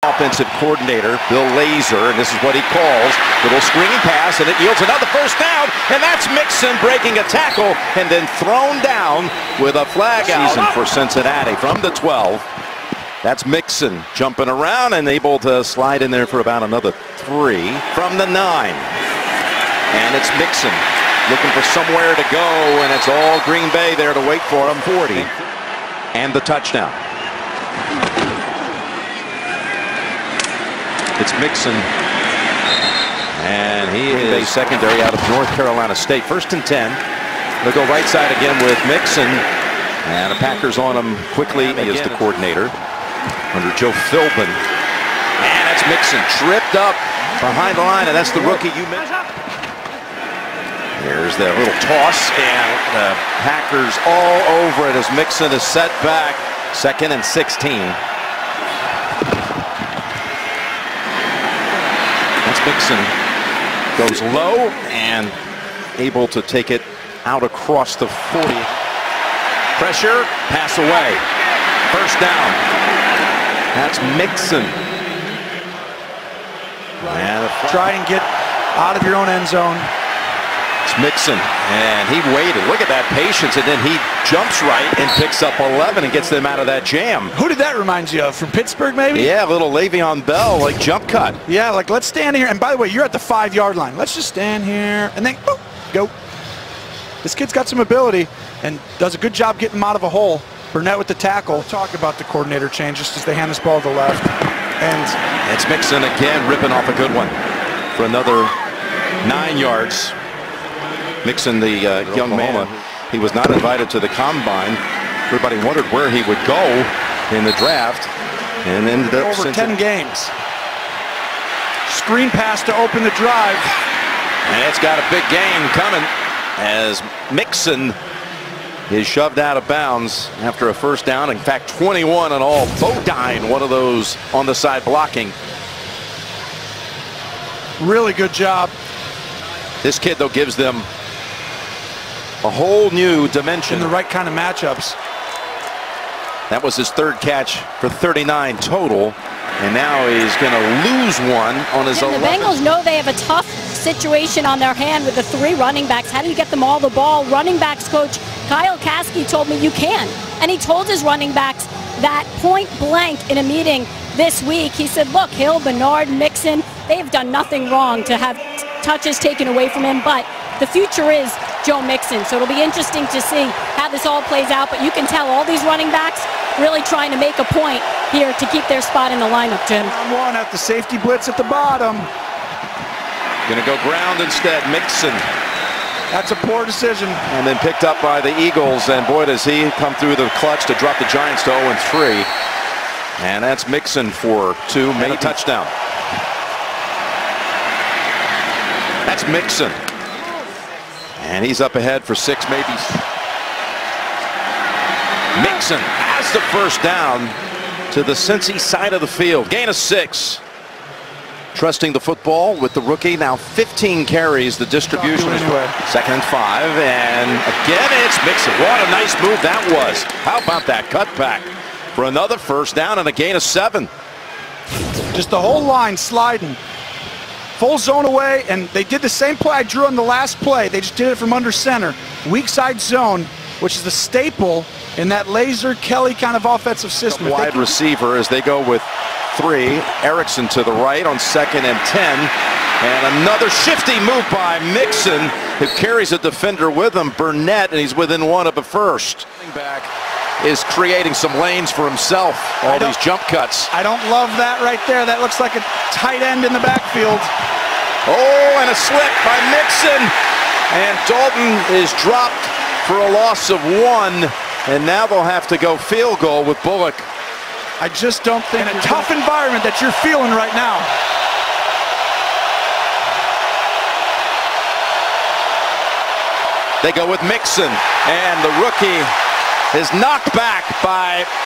Offensive coordinator, Bill Lazor, and this is what he calls. Little screening pass, and it yields another first down, and that's Mixon breaking a tackle and then thrown down with a flag out for Cincinnati from the 12. That's Mixon jumping around and able to slide in there for about another 3 from the 9. And it's Mixon looking for somewhere to go, and it's all Green Bay there to wait for him. 40 and the touchdown. It's Mixon, and he is secondary out of North Carolina State. 1st and 10. They'll go right side again with Mixon, and the Packers on him quickly. He is the coordinator under Joe Philbin, and it's Mixon tripped up behind the line, and that's the rookie you mentioned. There's that little toss, and the Packers all over it as Mixon is set back. 2nd and 16. Mixon goes low and able to take it out across the 40. Pressure, pass away. 1st down. That's Mixon. And try and get out of your own end zone. It's Mixon, and he waited. Look at that patience, and then he jumps right and picks up 11 and gets them out of that jam. Who did that remind you of? From Pittsburgh, maybe? Yeah, a little Le'Veon Bell, like jump cut. Yeah, like let's stand here. And by the way, you're at the 5-yard line. Let's just stand here and then boop, go. This kid's got some ability and does a good job getting him out of a hole. Burnett with the tackle. Talk about the coordinator change just as they hand this ball to the left. And it's Mixon again, ripping off a good one for another 9 yards. Mixon, the young man, he was not invited to the combine. Everybody wondered where he would go in the draft, and ended up over 10 games. Screen pass to open the drive, and it's got a big gain coming as Mixon is shoved out of bounds after a 1st down. In fact, 21 in all. Bodine, one of those on the side blocking. Really good job. This kid, though, gives them a whole new dimension. In the right kind of matchups. That was his 3rd catch for 39 total, and now he's going to lose one on his 11th. The Bengals know they have a tough situation on their hand with the 3 running backs. How do you get them all the ball? Running backs coach Kyle Caskey told me you can, and he told his running backs that point blank in a meeting this week. He said, look, Hill, Bernard, Mixon, they've done nothing wrong to have touches taken away from him, but the future is Joe Mixon. So it'll be interesting to see how this all plays out, but you can tell all these running backs really trying to make a point here to keep their spot in the lineup, Jim. One at the safety blitz at the bottom. Going to go ground instead, Mixon. That's a poor decision. And then picked up by the Eagles, and boy, does he come through the clutch to drop the Giants to 0-3. And that's Mixon for 2, made a touchdown. That's Mixon. And he's up ahead for 6, maybe. Mixon has the 1st down to the Cincy side of the field. Gain of 6. Trusting the football with the rookie. Now 15 carries. The distribution is 2nd and 5. And again, it's Mixon. What a nice move that was. How about that cutback for another 1st down and a gain of 7. Just the whole line sliding. Full zone away, and they did the same play I drew on the last play. They just did it from under center. Weak side zone, which is the staple in that Lazor Kelly kind of offensive system. Wide receiver as they go with 3. Erickson to the right on 2nd and 10. And another shifty move by Mixon, who carries a defender with him, Burnett, and he's within 1 of the 1st. Back is creating some lanes for himself. All these jump cuts. I don't love that right there. That looks like a tight end in the backfield. Oh, and a slip by Mixon. And Dalton is dropped for a loss of 1. And now they'll have to go field goal with Bullock. I just don't think in a tough environment that you're feeling right now. They go with Mixon, and the rookie is knocked back by